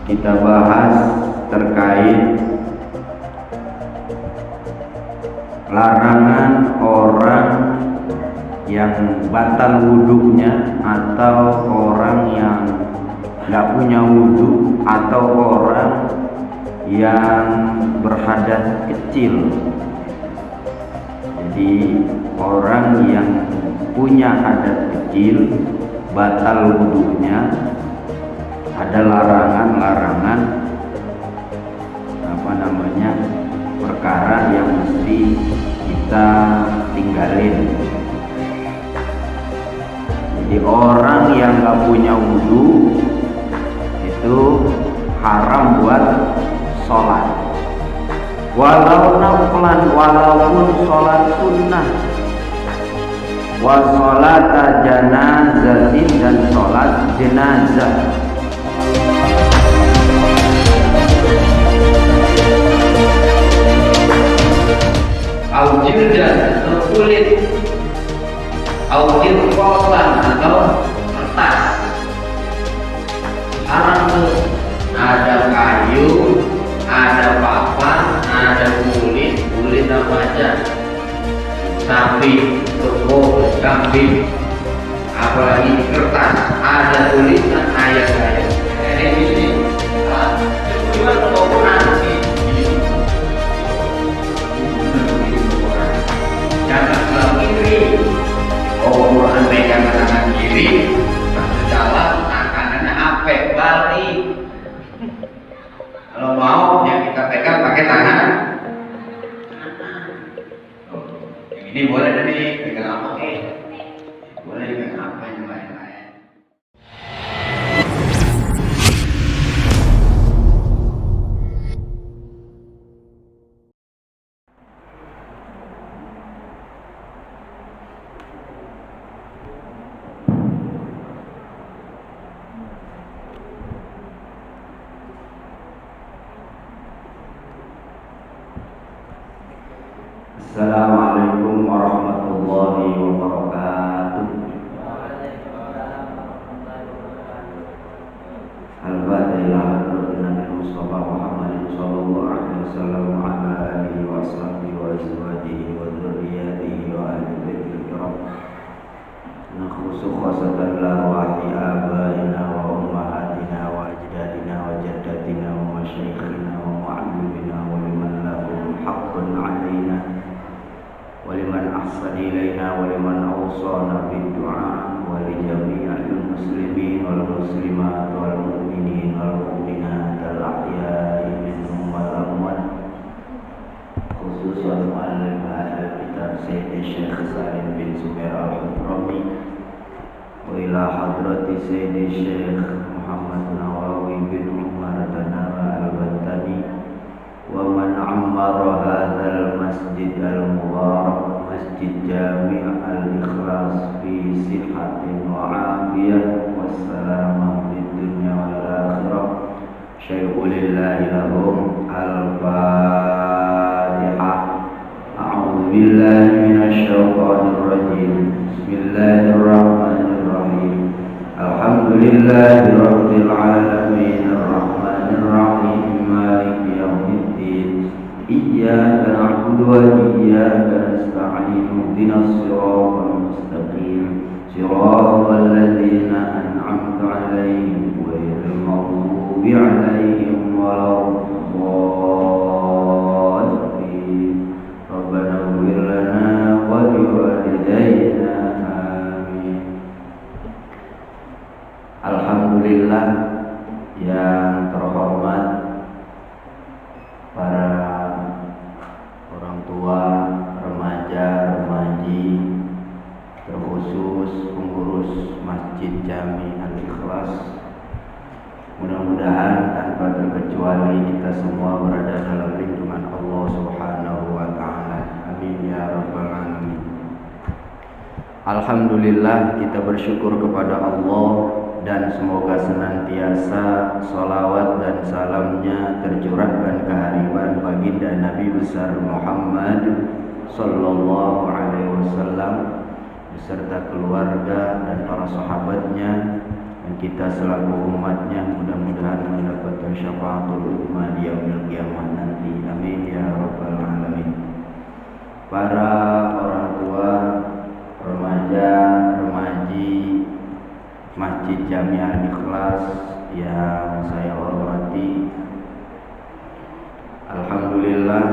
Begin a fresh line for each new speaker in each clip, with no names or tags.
kita bahas terkait larangan orang yang batal wudhunya, atau orang yang nggak punya wudhu, atau orang yang berhadas kecil. Jadi orang yang punya hadas kecil batal wudhunya, ada larangan-larangan perkara yang mesti kita tinggalin. Jadi orang yang nggak punya wudhu itu haram buat sholat, walau nafilan, walaupun sholat sunnah, wa sholata janazatin, dan sholat jenazah. Al-jildan, kulit, al-qirqatan, atau kertas. Haram tuh, ada kayu, ada papan, ada kulit apa aja, sapi, kerbau, kambing, apalagi kertas, ada tulisan ayat-ayat. Ini cuma pengukuran jangan sebelah kiri. Quran pegang tangan kiri, jalan kanannya apa? Balik. Kalau mau ya kita pegang pakai tangan. Ini boleh dari pegang apa? Boleh pegang apa yang lain-lain. Assalamualaikum warahmatullahi wabarakatuh. Al-Fatihah. Nabi Mustafa Muhammad sallallahu alaihi wasallam wa ala alihi wa sahbihi wa azwajihi wa dzurriyyatihi wa ahli baitil kiram. Nakhusu khasatan larwahi abaina wa ummahatina wa ajdadina wa jaddatina wa masyayikhina wa mu'allimina wa liman lahum haqqun alaina waliman ahsan ilaina waliman awsana bid-du'a wa li jami'il muslimin wal muslimat wal mu'minin wal mu'minat al ahya'i minhum wal amwat, khususan mu'allim ahli kitab Sayyid Syekh Salim bin Zubair al-Hadrami wa ila hadrati Sayyid Syekh Muhammad Nawawi bin Umar Tanara al-Bantani wa man ammara hadzal masjid al-mubarak masjid jami' al-ikhlas fi sihhatin wa afiyah wassalamah fid dunya wal akhirah. Syai'ulillahi lahum. Al-Fatihah. A'udzu billahi minasy syaithanir rajim. Bismillahirrahmanirrahim. Alhamdulillahi rabbil alamin arrahmanir rahim maliki yaumiddin. Iyyaka na'budu wa iyyaka nasta'in. Ihdinas siratal mustaqim. Siratal ladzina an'amta 'alaihim ghairil maghdubi 'alaihim waladdallin. Rabbana ighfir lana wa liwalidayna. Amin. Alhamdulillah yang terhormat para orang tua, remaja, remaji, terkhusus pengurus Masjid Jami Al-Ikhlas. Mudah-mudahan tanpa terkecuali kita semua berada dalam lindungan Allah Subhanahu wa taala. Amin ya rabbal alamin. Alhamdulillah, kita bersyukur kepada Allah dan semoga senantiasa salawat dan salamnya tercurahkan ke hariban baginda Nabi besar Muhammad sallallahu alaihi wasallam beserta keluarga dan para sahabatnya dan kita selaku umatnya mudah-mudahan mendapatkan syafaatul ummah di yaumil qiyamah nanti. Amin ya rabbal alamin. Para orang tua, remaja, remaji Masjid Jamiah Ikhlas yang saya hormati, alhamdulillah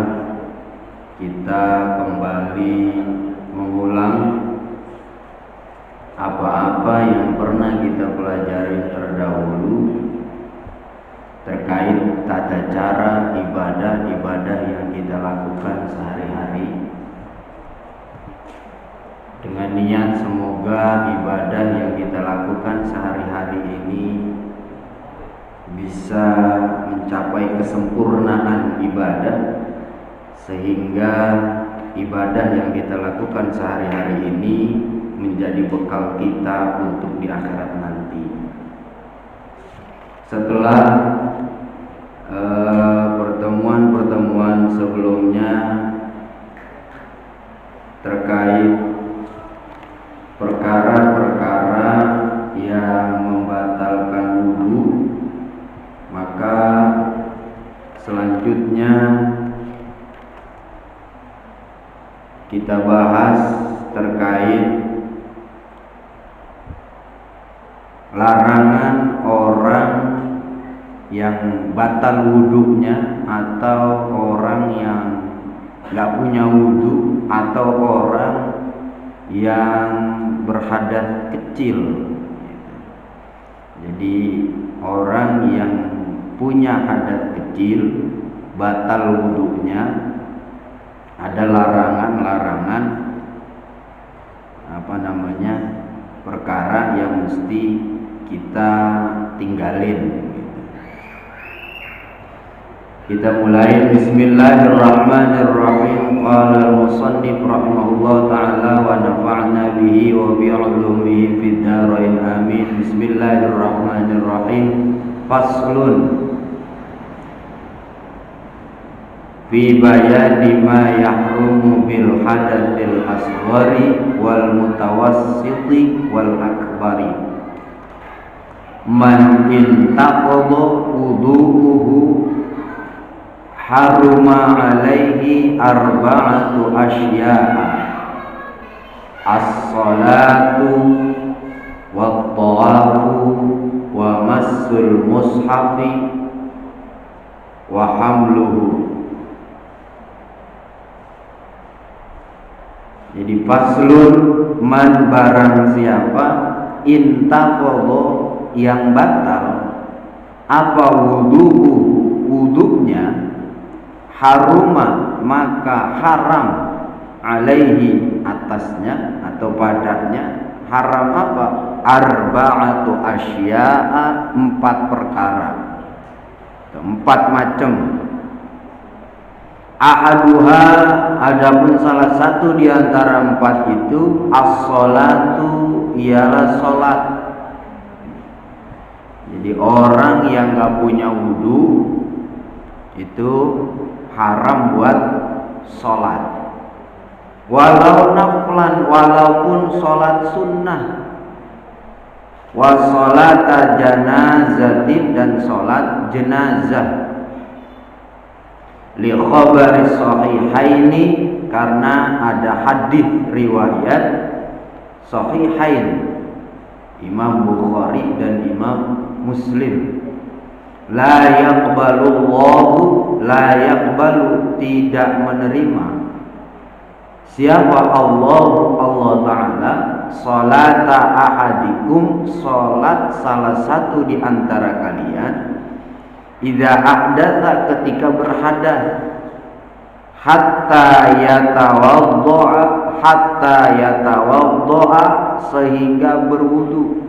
kita kembali mengulang apa-apa yang pernah kita pelajari terdahulu terkait tata cara ibadah-ibadah yang kita lakukan sehari-hari, dengan niat semoga ibadah yang kita lakukan sehari-hari ini bisa mencapai kesempurnaan ibadah, sehingga ibadah yang kita lakukan sehari-hari ini menjadi bekal kita untuk di akhirat nanti. Setelah pertemuan-pertemuan sebelumnya terkait perkara-perkara yang membatalkan wudu, maka selanjutnya kita bahas terkait larangan orang yang batal wudunya, atau orang yang nggak punya wudu, atau orang yang berhadas kecil. Jadi orang yang punya hadas kecil batal wudunya, ada larangan-larangan perkara yang mesti kita tinggalin. Kita mulai. Bismillahirrahmanirrahim. Qala al-musannif rahimahullah ta'ala wa nafa'na bihi wa bi 'ulumihi fid dharain amin. Bismillahirrahmanirrahim. Faslun fi bayani ma yahrumu bil hadatsil asghari wal mutawassiti wal akbari. Man intaqadha wudu'uhu haruma alaihi arba'atu asya'a: as-salatu wat-tawafu wa massul mushafi wa hamluhu. Jadi faslun, man barang siapa intaqadha yang batal apa wudunya, haruma maka haram, alaihi atasnya atau padanya, haram apa? Arba'atu asya'a, 4 perkara, 4 macam. Ahaduha, adapun salah satu di antara 4 itu, as-salatu, ialah salat. Jadi orang yang gak punya wudu itu haram buat sholat, walau naflan, walaupun sholat sunnah, wa sholata janazatin, dan sholat jenazah, li khabari sahihaini, karena ada hadis riwayat sahihain, Imam Bukhari dan Imam Muslim. La yaqbalu Allahu, la yaqbalu, tidak menerima siapa Allah Ta'ala, salata ahadikum, salat salah satu di antara kalian, idza ahdatsa, ketika berhadas, hatta yatawaddoa, sehingga berwudu.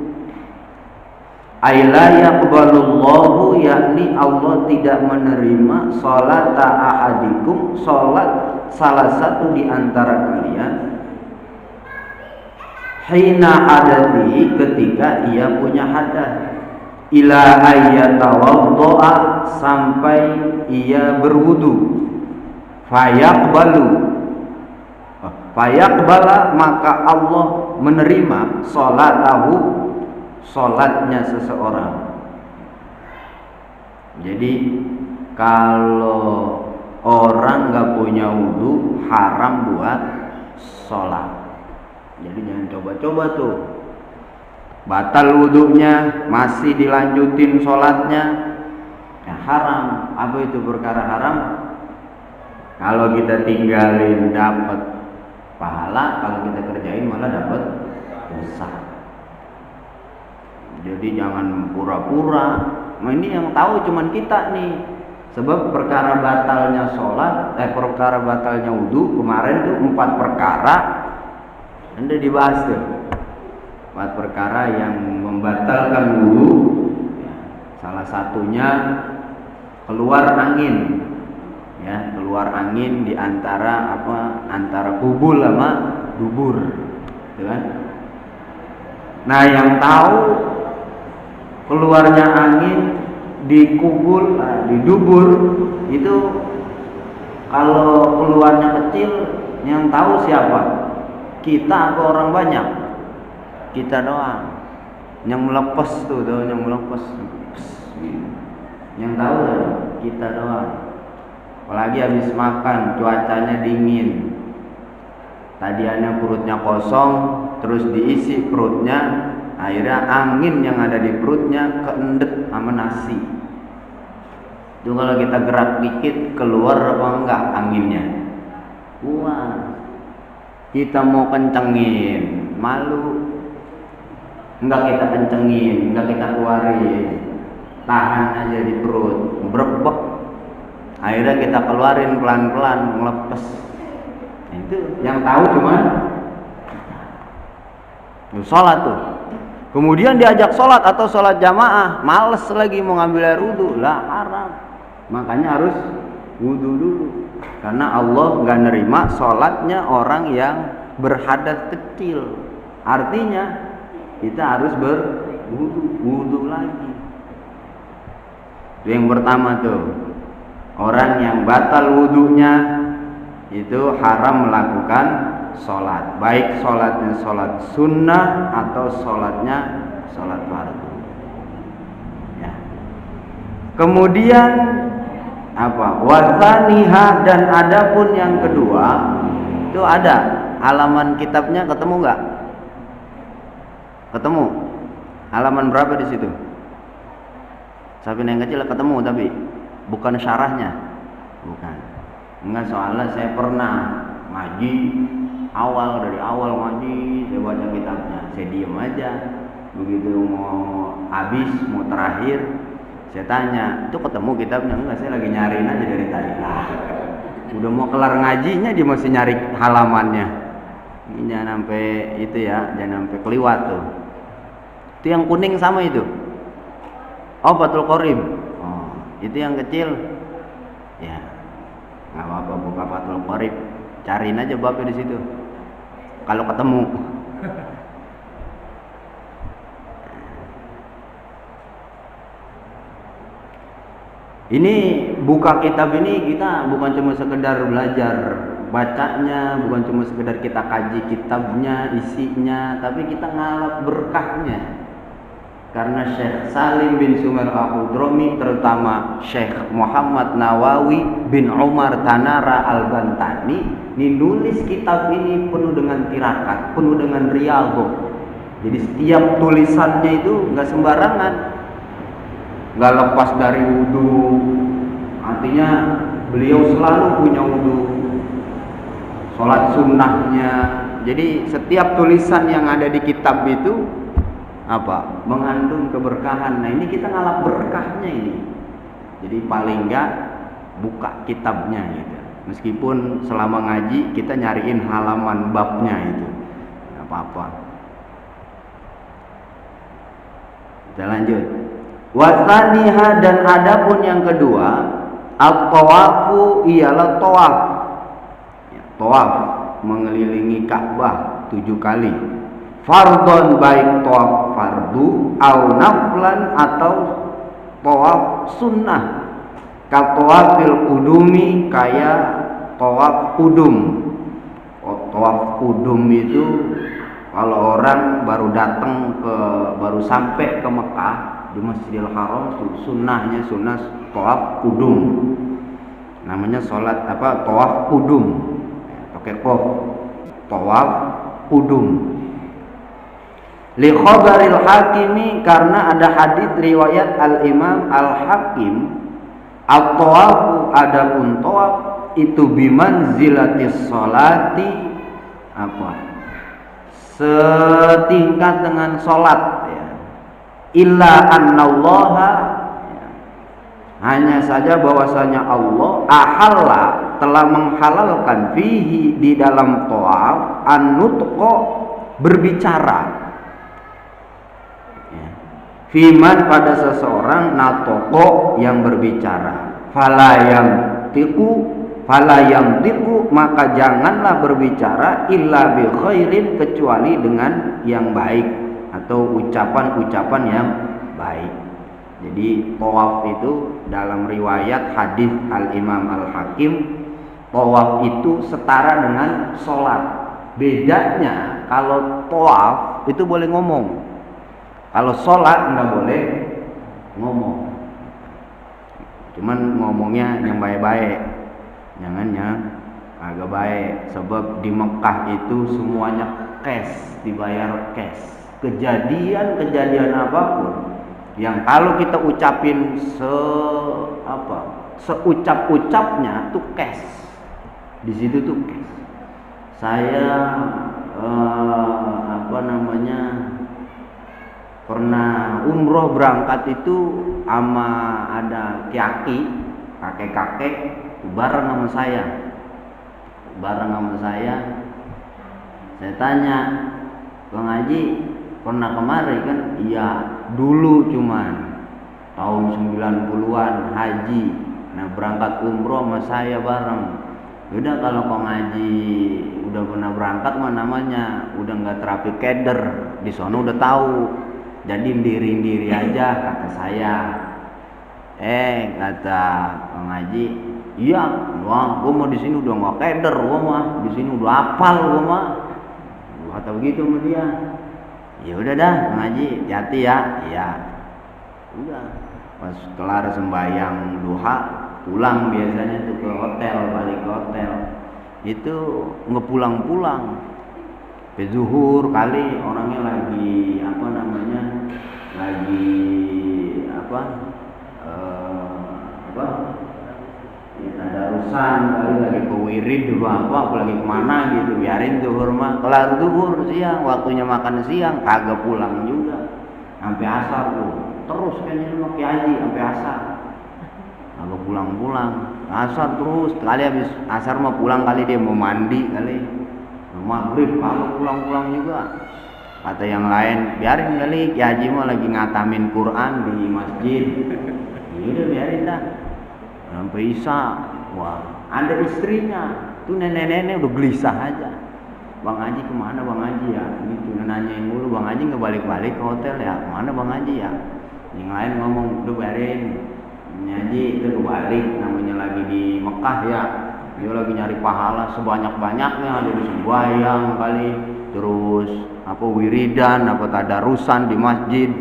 Aila yaqbalullahu, yakni Allah tidak menerima salata ahadikum, salat salah satu di antara kalian, hina hadathihi, ketika ia punya hadas, ila ayyatawaddoa, sampai ia berwudu, fayaqbala, maka Allah menerima salatahu, sholatnya seseorang. Jadi kalau orang nggak punya wudu haram buat sholat. Jadi jangan coba-coba tuh, batal wudunya masih dilanjutin sholatnya, ya haram. Apa itu perkara haram? Kalau kita tinggalin dapat pahala, kalau kita kerjain malah dapat dosa. Jadi jangan pura-pura. Nah, ini yang tahu cuman kita nih. Sebab perkara batalnya sholat, perkara batalnya wudu kemarin tuh 4 perkara. Anda dibahas tuh 4 perkara yang membatalkan wudu. Salah satunya keluar angin, ya, keluar angin di antara antara kubul sama dubur, gitu kan? Nah, yang tahu keluarnya angin di kubul, di dubur itu kalau keluarnya kecil, yang tahu siapa? Kita atau orang banyak? Kita doang. Yang melepas tuh, yang melepas. Yang tahu ya, kita doang. Apalagi habis makan, cuacanya dingin. Tadiannya perutnya kosong, terus diisi perutnya, akhirnya angin yang ada di perutnya keendet sama nasi. Itu kalau kita gerak dikit keluar apa enggak anginnya? Wah. Kita mau kencengin, malu. Enggak kita kencengin, enggak kita keluarin. Tahan aja di perut, brebek. Akhirnya kita keluarin pelan-pelan, ngelepas. Itu yang tahu cuman sholat tuh. Kemudian diajak sholat atau sholat jamaah, males lagi mau ngambil air wudu, lah haram. Makanya harus wudu dulu, karena Allah nggak nerima sholatnya orang yang berhadas kecil. Artinya kita harus berwudu lagi. Itu yang pertama tuh, orang yang batal wudunya itu haram melakukan sholat, baik sholatnya sholat sunnah atau sholatnya sholat fardu. Ya. Kemudian apa? Wasaniha, dan adapun yang kedua itu ada halaman kitabnya, ketemu nggak? Ketemu? Halaman berapa di situ? Sapi yang kecil ketemu, tapi bukan syarahnya, bukan. Enggak, soalnya saya pernah ngaji dari awal ngaji, saya baca kitabnya, saya diem aja. Begitu mau habis, mau terakhir, saya tanya, itu ketemu kitabnya? Enggak, saya lagi nyariin aja dari tadi. Udah mau kelar ngajinya dia masih nyari halamannya. Ini jangan sampai itu ya, jangan sampai keliwat tuh. Itu yang kuning sama itu. Oh, Fathul Qorib. Oh, itu yang kecil. Ya, nggak apa-apa, buka Fathul Qorib, cariin aja babnya di situ. Kalau ketemu. Ini buka kitab ini kita bukan cuma sekedar belajar bacanya, bukan cuma sekedar kita kaji kitabnya, isinya, tapi kita ngalap berkahnya. Karena Syekh Salim bin Sumer Al-Qudrami, terutama Syekh Muhammad Nawawi bin Umar Tanara Al-Bantani, ini nulis kitab ini penuh dengan tirakat, penuh dengan riyadhah. Jadi setiap tulisannya itu nggak sembarangan, nggak lepas dari wudu. Artinya beliau selalu punya wudu, sholat sunnahnya. Jadi setiap tulisan yang ada di kitab itu apa? Mengandung keberkahan. Nah, ini kita ngalap berkahnya ini. Jadi paling enggak buka kitabnya gitu. Meskipun selama ngaji kita nyariin halaman babnya itu, nggak apa-apa. Kita lanjut. Wasaniha, dan adapun yang kedua, at-tawafu ialah tawaf. Ya, tawaf mengelilingi Ka'bah 7 kali. Fardon, baik tawaf fardu, au naflan, atau tawaf sunnah. Ka tawafil qudumi, kayak tawaf kudum. Tawaf kudum itu Kalau orang baru sampai ke Mekah di Masjidil Haram, sunnah tawaf kudum. Namanya sholat tawaf kudum. Pakai qaf. Tawaf kudum. Li khabaril Hakimi, karena ada hadis riwayat Al-Imam Al-Hakim, at-tawafu, adapun tawaf itu bimanzilatis sholati setingkat dengan sholat ya. Illa annallaha ya. Hanya saja bahwasanya Allah ahalla, telah menghalalkan fihi, di dalam tawaf, an-nutqa, berbicara ya. Fiman, pada seseorang, natoko, yang berbicara, fala yamtiku, maka janganlah berbicara, illa bi khairin, kecuali dengan yang baik atau ucapan-ucapan yang baik. Jadi tawaf itu dalam riwayat hadis Al-Imam Al-Hakim, tawaf itu setara dengan sholat. Bedanya kalau tawaf itu boleh ngomong, kalau sholat nggak boleh ngomong. Cuman ngomongnya yang baik-baik, jangan yang agak baik. Sebab di Mekah itu semuanya cash, dibayar cash. Kejadian apapun yang kalau kita ucapin seucap-ucapnya tuh cash. Di situ tuh cash. Saya pernah umroh berangkat itu sama ada kakek-kakek bareng sama saya. Saya tanya, Bang Haji pernah kemari kan? Iya, dulu cuman tahun 90-an haji. Nah, berangkat umroh sama saya bareng. Udah, kalau Bang Haji udah pernah berangkat mah namanya udah nggak terapi keder, di sono udah tahu. Jadi diri aja, kata saya. Kata Bang Haji, iya, wah, gua mah di sini udah nggak keder, gua mah di sini udah hafal, gua mah. Kata begitu sama dia. Ya udah dah, Bang Haji, hati ya. Iya. Udah. Pas kelar sembahyang duha, pulang biasanya tuh ke hotel, balik ke hotel. Itu nggak pulang-pulang. Ke zuhur kali orangnya lagi tadarusan kali, lagi ke wirid dulu apalagi kemana gitu, biarin zuhur mah. Kelar zuhur siang, waktunya makan siang, kagak pulang juga sampai asar tuh. Terus kayaknya sama Ki Haji sampai asar, kagak pulang-pulang. Asar terus, kali habis asar mah pulang kali, dia mau mandi kali, maghrib kagak pulang-pulang juga. Kata yang lain, biarin kali, Ki Haji mah lagi ngatamin Quran di masjid. Udah biarin dah sampai isya. Wah, ada istrinya tuh, nenek-nenek udah gelisah aja. Bang Haji kemana Bang Haji ya? Gitu, nanyain mulu. Bang Haji nggak balik-balik ke hotel ya? Kemana Bang Haji ya? Yang lain ngomong, udah biarin, ini Haji itu kebalik, namanya lagi di Mekah ya. Dia lagi nyari pahala sebanyak-banyaknya, dari sembahyang kali, terus wiridan, tadarusan di masjid.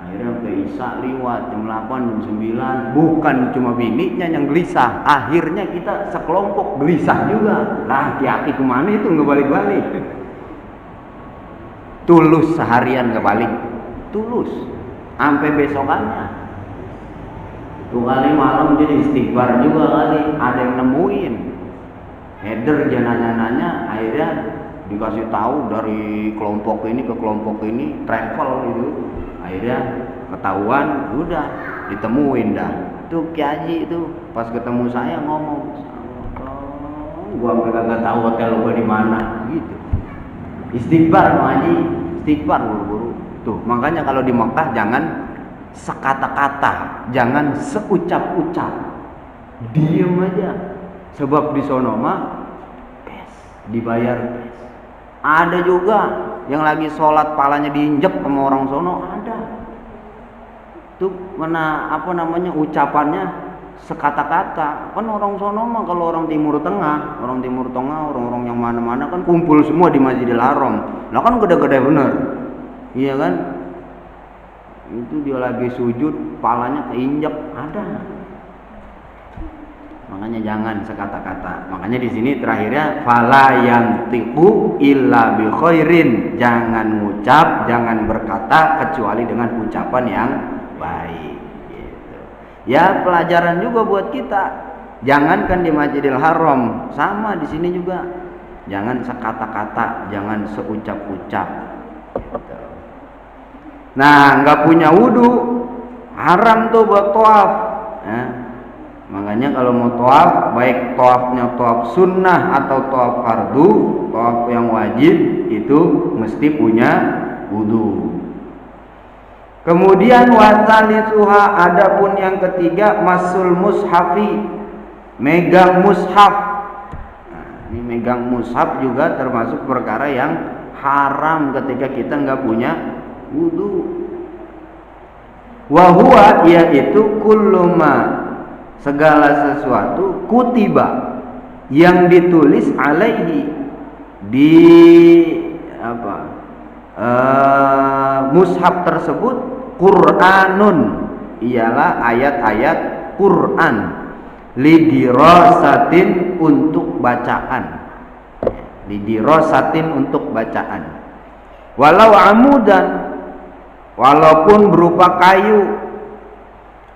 Akhirnya sampai isya liwat jam 8, jam 9. Bukan cuma bininya yang gelisah, akhirnya kita sekelompok gelisah juga. Nah, Ki kemana itu nggak balik-balik? Tulus seharian nggak balik, tulus sampai besokannya. Tuh kali malam jadi istighfar juga kali, ada yang nemuin header, dia nanya-nanya, akhirnya dikasih tahu dari kelompok ini ke kelompok ini, travel gitu. Akhirnya ketahuan, udah ditemuin dah. Tuh Ki Haji itu pas ketemu saya ngomong, gua sampai kagak tahu hotel gua di mana gitu. Istighfar Bang Haji, istighfar buru-buru. Tuh, makanya kalau di Mekah jangan sekata-kata, jangan seucap-ucap. Diem aja. Sebab di sono mah dibayar. Ada juga yang lagi sholat palanya diinjek sama orang sono, ada. Tuh mana ucapannya
sekata-kata. Kan orang sono mah kalau orang Timur Tengah, orang-orang yang mana-mana kan kumpul semua di Masjidil Haram. Lah kan gede-gede bener. Iya kan? Itu dia lagi sujud, palanya keinjak, ada. Makanya jangan sekata-kata. Makanya di sini terakhirnya fala yantiqu illa bi khairin. Jangan ngucap, jangan berkata kecuali dengan ucapan yang baik. Ya pelajaran juga buat kita. Jangankan di Masjidil Haram, sama di sini juga. Jangan sekata-kata, jangan seucap-ucap. Gitu. Nah, nggak punya wudu, haram tuh buat tawaf. Nah, makanya kalau mau tawaf, baik tawafnya tawaf sunnah atau tawaf fardu, tawaf yang wajib itu mesti punya wudu. Kemudian wasalisuha, adapun yang ketiga masul mushafi, megang mushaf. Nah, ini megang mushaf juga termasuk perkara yang haram ketika kita nggak punya wudu. Wahua, yaitu kulluma, segala sesuatu, kutiba, yang ditulis alaihi, di mushaf tersebut, Qur'anun, ialah ayat-ayat Qur'an, lidirasatin, untuk bacaan, lidirasatin, untuk bacaan, walau amudan, walaupun berupa kayu,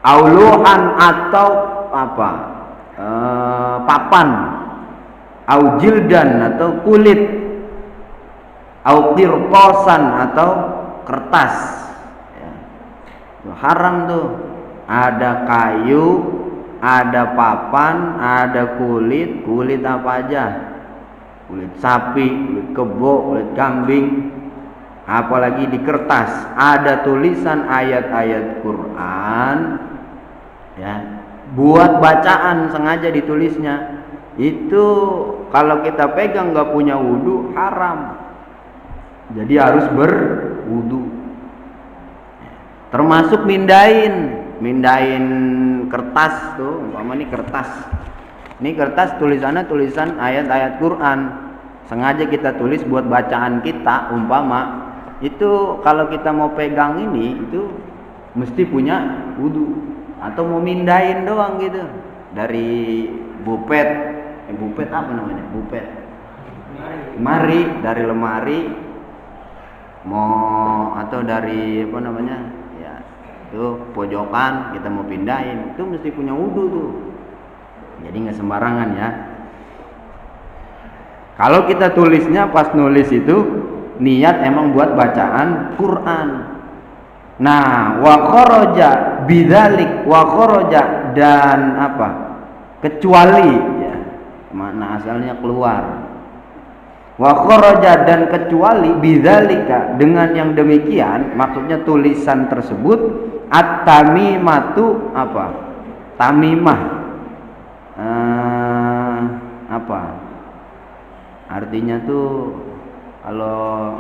auluhan, atau papan, au jildan, atau kulit, au qirtasan, atau kertas. Haram tuh, ada kayu, ada papan, ada kulit apa aja, kulit sapi, kulit kebo, kulit kambing, apalagi di kertas ada tulisan ayat-ayat Quran, ya, buat bacaan sengaja ditulisnya. Itu kalau kita pegang nggak punya wudu haram, jadi harus berwudu. Termasuk mindain kertas tuh, umpama ini kertas tulisannya tulisan ayat-ayat Quran, sengaja kita tulis buat bacaan kita, umpama itu kalau kita mau pegang ini itu mesti punya wudu, atau mau mindain doang gitu dari bupet apa namanya, lemari, dari lemari mau, atau dari apa namanya, itu pojokan kita mau pindahin, itu mesti punya wudu tuh. Jadi nggak sembarangan ya. Kalau kita tulisnya pas nulis itu niat emang buat bacaan Quran. Nah, wa kharaja bidzalik, wa kharaja, dan kecuali, ya, makna asalnya keluar. Wa kharaja, dan kecuali, bidzalika, dengan yang demikian, maksudnya tulisan tersebut, at-tamimatu, tamimah, artinya tuh kalau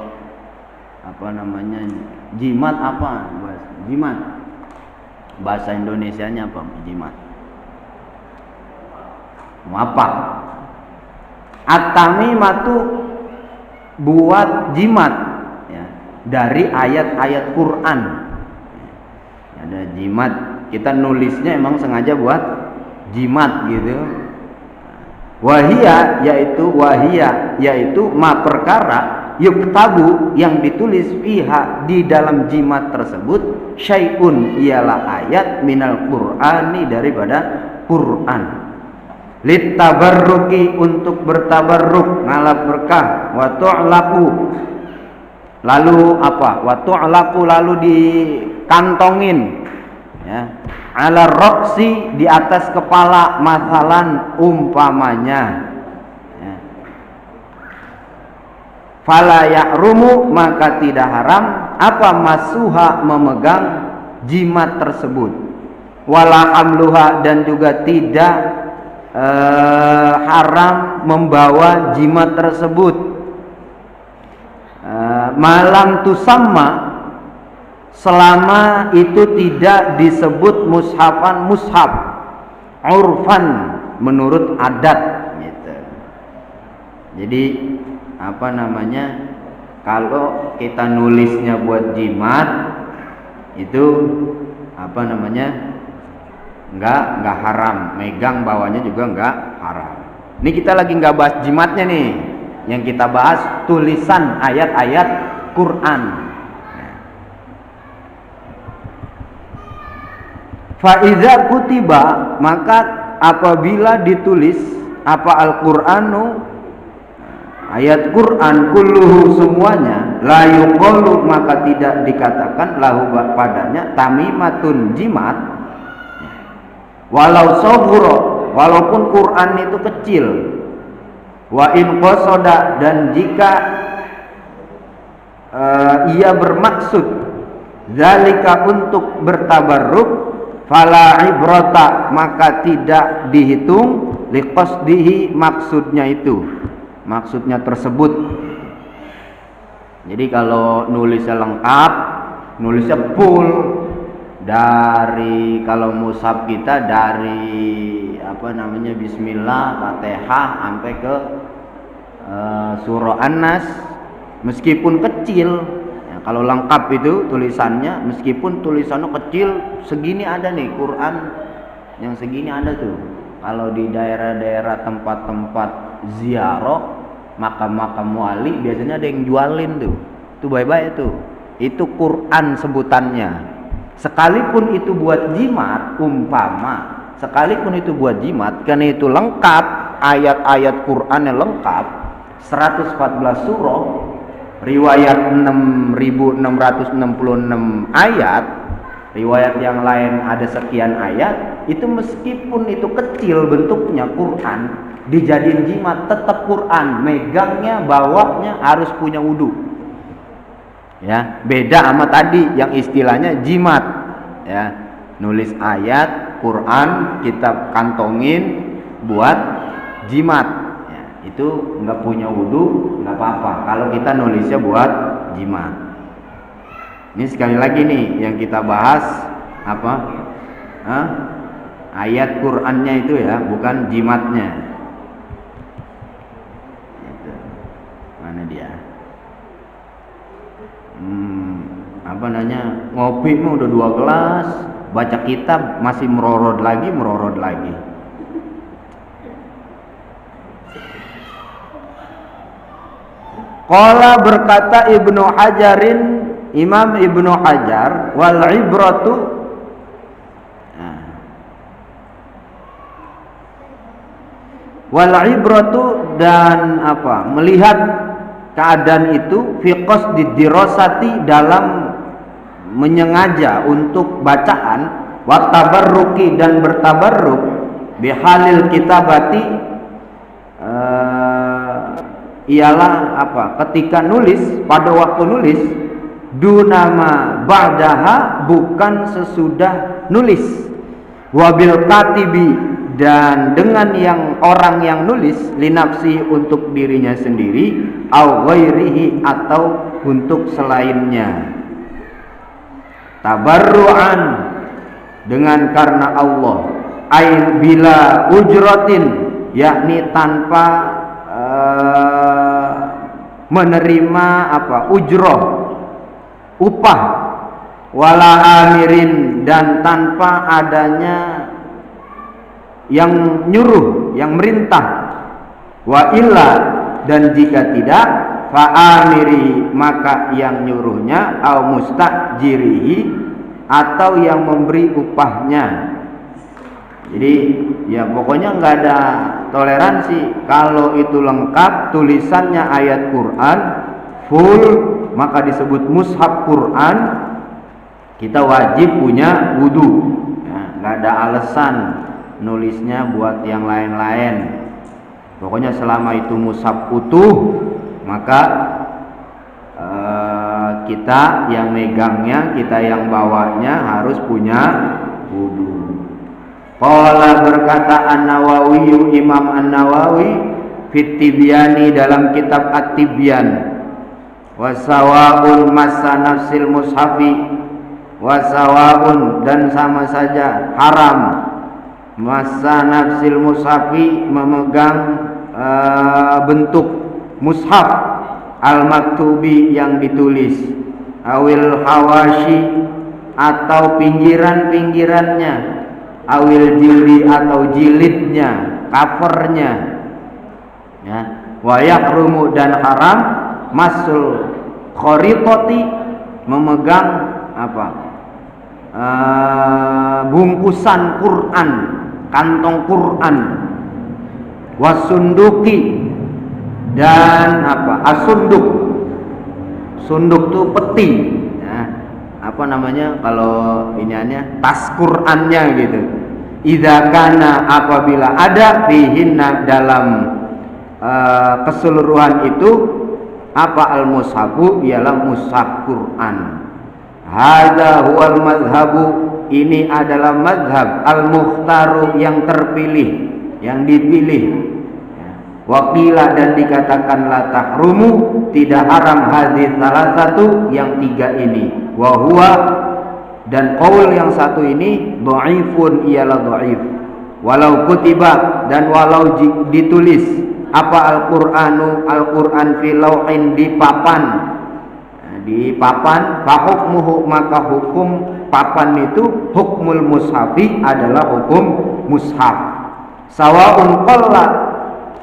jimat, jimat bahasa Indonesianya apa, jimat, apa, at-tamimatu, buat jimat, ya, dari ayat-ayat Quran. Ada jimat, kita nulisnya emang sengaja buat jimat gitu. Wahia, yaitu ma perkara, yuktabu, yang ditulis, fiha, di dalam jimat tersebut, syai'un, ialah ayat, minal Qur'ani, daripada Quran. Litabarruki, untuk bertabarruk, ngalap berkah, wa tu'laqu, lalu wa tu'laqu, lalu dikantongin, ya, ala roksi, di atas kepala, masalan, umpamanya, ya. Fala ya'rumu, maka tidak haram, masuha, memegang jimat tersebut, wala amluha, dan juga tidak haram membawa jimat tersebut, malam tusamma, selama itu tidak disebut mushaf, urfan, menurut adat gitu. Jadi apa namanya, kalau kita nulisnya buat jimat itu apa namanya, nggak haram, megang bawahnya juga nggak haram. Ini kita lagi nggak bahas jimatnya nih, yang kita bahas tulisan ayat-ayat Quran. Faiza kutiba, maka apabila ditulis apa Al-Qur'anu, ayat Quran, kulluhu semuanya, la yuqalu, maka tidak dikatakan lahu padanya tamimatun, jimat, walau saghura, walaupun Quran itu kecil, wa in qasada, dan jika ia bermaksud zalika, untuk bertabarruk, fala ibrata, maka tidak dihitung liqasdihi, maksudnya itu, maksudnya tersebut. Jadi kalau nulisnya lengkap, nulisnya full, dari kalau mushaf kita dari apa namanya bismillah, Fatihah sampai ke surah An-Nas, meskipun kecil, kalau lengkap itu tulisannya, meskipun tulisannya kecil, segini ada nih Quran yang segini ada tuh. Kalau di daerah-daerah tempat-tempat ziarah, makam-makam wali, biasanya ada yang jualin tuh. Itu baik-baik tuh. Itu Quran sebutannya. Sekalipun itu buat jimat, umpama, sekalipun itu buat jimat, karena itu lengkap, ayat-ayat Qurannya lengkap, 114 surah, riwayat 6666 ayat, riwayat yang lain ada sekian ayat, itu meskipun itu kecil bentuknya Quran, dijadiin jimat tetap Quran, megangnya, bawahnya harus punya wudu. Ya, beda sama tadi yang istilahnya jimat. Ya, nulis ayat Quran kita kantongin buat jimat. Itu nggak punya wudu nggak apa-apa kalau kita nulisnya buat jimat. Ini sekali lagi nih yang kita bahas apa? Ayat Qurannya itu ya, bukan jimatnya. Itu. Mana dia? Apa namanya? Ngopi mah udah 2 gelas, baca kitab masih merorot lagi. Qala, berkata Ibnu Hajarin, Imam Ibnu Hajar, wal ibratu, dan apa, melihat keadaan itu, fi qasdi dirasati, dalam menyengaja untuk bacaan, wa tabarruki, dan bertabarruk, bihalil kitabati, ialah apa, ketika nulis, pada waktu nulis, dunama ba'daha, bukan sesudah nulis, wabil katibi, dan dengan yang orang yang nulis, linafsi, untuk dirinya sendiri, au ghairihi, atau untuk selainnya, tabarru'an, dengan karena Allah, ay bila ujratin, yakni tanpa menerima apa, ujroh, upah, wala amirin, dan tanpa adanya yang nyuruh, yang merintah, wa illa, dan jika tidak, fa amiri, maka yang nyuruhnya, au mustajirihi, atau yang memberi upahnya. Jadi ya pokoknya nggak ada toleransi. Kalau itu lengkap, tulisannya ayat Quran full, maka disebut mushaf Quran, kita wajib punya wudu. Ya, nggak ada alasan nulisnya buat yang lain-lain. Pokoknya selama itu mushaf utuh, maka kita yang megangnya, kita yang bawanya harus punya wudu. Qala, berkata An-Nawawi, Imam An-Nawawi, fit Tibyani, dalam kitab At-Tibyan, wasawaun massa nafsil mushafi, wasawaun, dan sama saja haram, masa nafsil mushafi memegang bentuk mushaf al-maktubi yang ditulis, awil hawashi atau pinggiran-pinggirannya, awil jildi atau jilidnya, covernya, ya. Wa yahrumu dan haram masul kharitati memegang apa? Bungkusan Quran, kantong Quran, wasunduki dan apa? Asunduk. Sunduk tuh peti. Nah, apa namanya kalau iniannya? Tas Qurannya gitu. Idza kana apabila ada fihinna dalam keseluruhan itu apa al-mushafu ialah mushaf Quran. Hadza huwal madhabu, ini adalah madhab al-mukhtaru yang terpilih, yang dipilih. Waqila dan dikatakan la tahrumu, tidak haram hadis salah satu yang tiga ini. Wa huwa dan qaul yang satu ini dhaifun ialah dhaif. Walau kutiba dan walau ditulis apa Al-Qur'an fi lauhin di papan, fa hukmuhu maka hukum papan itu hukmul mushafi adalah hukum mushaf. Sawaun qalla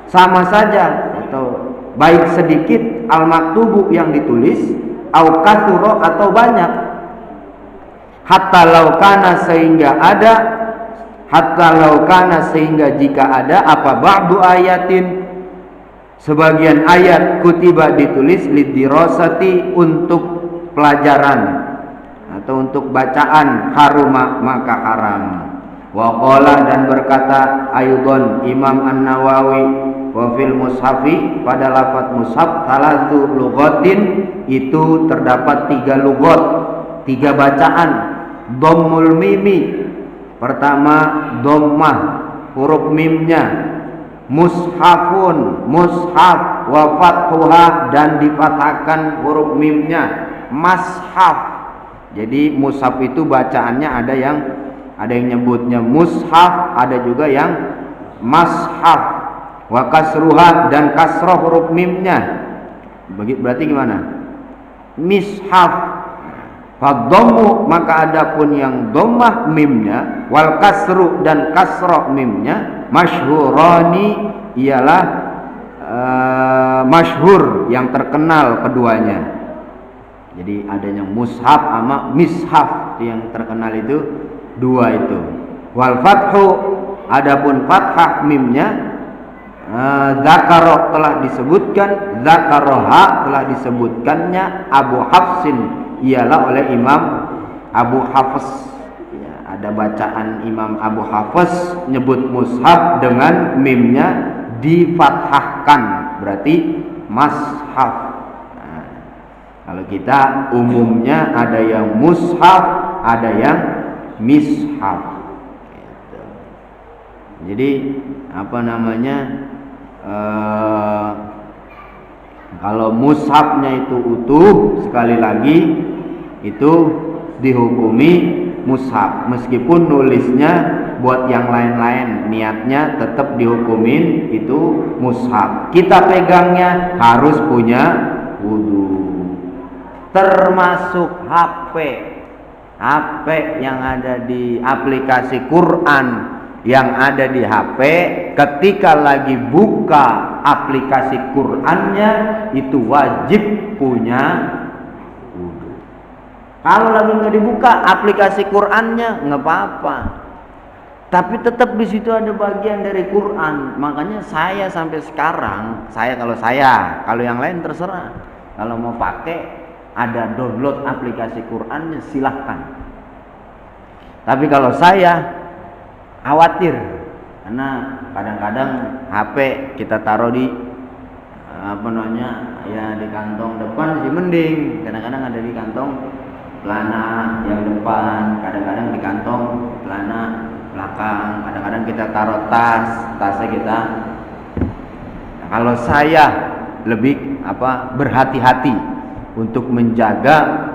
sama saja atau baik sedikit al-maktubu yang ditulis au katsura atau banyak, hatta laukana sehingga jika ada apa ba'du ayatin sebagian ayat kutiba ditulis lidirasati untuk pelajaran atau untuk bacaan, haruma maka haram. Wa qala dan berkata ayudon Imam An-Nawawi wa fil mushafi pada lafaz mushaf salatu lughatin itu terdapat 3 lughat, 3 bacaan. Dhammul mimi pertama dhammah huruf mimnya, mushafun mushaf, wa fathuha dan difathahkan huruf mimnya, mashaf. Jadi mushaf itu bacaannya ada yang nyebutnya mushaf, ada juga yang mashaf. Wa kasruha dan kasroh huruf mimnya, berarti gimana? Mishaf. Fadhammu maka adapun yang dhammah mimnya, wal kasru dan kasroh mimnya, masyhurani ialah masyhur yang terkenal keduanya. Jadi adanya mushaf sama mishaf yang terkenal itu 2 itu. Wal fathu adapun fathah mimnya zakaro telah disebutkan, zakaroha telah disebutkannya Abu Hafsin ialah oleh Imam Abu Hafs. Ya, ada bacaan Imam Abu Hafs nyebut mushaf dengan mimnya difathahkan, berarti mashaf. Nah, kalau kita umumnya ada yang mushaf, ada yang mishaf. Gitu. Jadi apa namanya? Kalau mushafnya itu utuh, sekali lagi itu dihukumi mushaf, meskipun nulisnya buat yang lain-lain, niatnya tetap dihukumin itu mushaf. Kita pegangnya harus punya wudu. Termasuk HP yang ada di aplikasi Quran yang ada di HP, ketika lagi buka aplikasi Qur'annya itu wajib punya wudu. Kalau lagi nggak dibuka aplikasi Qur'annya nggak apa-apa, tapi tetap di situ ada bagian dari Quran. Makanya saya sampai sekarang, kalau yang lain terserah, kalau mau pakai ada download aplikasi Qur'annya silahkan. Tapi kalau saya khawatir, karena kadang-kadang HP kita taruh di di kantong depan sih mending, kadang-kadang ada di kantong celana yang depan, kadang-kadang di kantong celana belakang, kadang-kadang kita taruh tasnya kita. Nah, kalau saya lebih berhati-hati untuk menjaga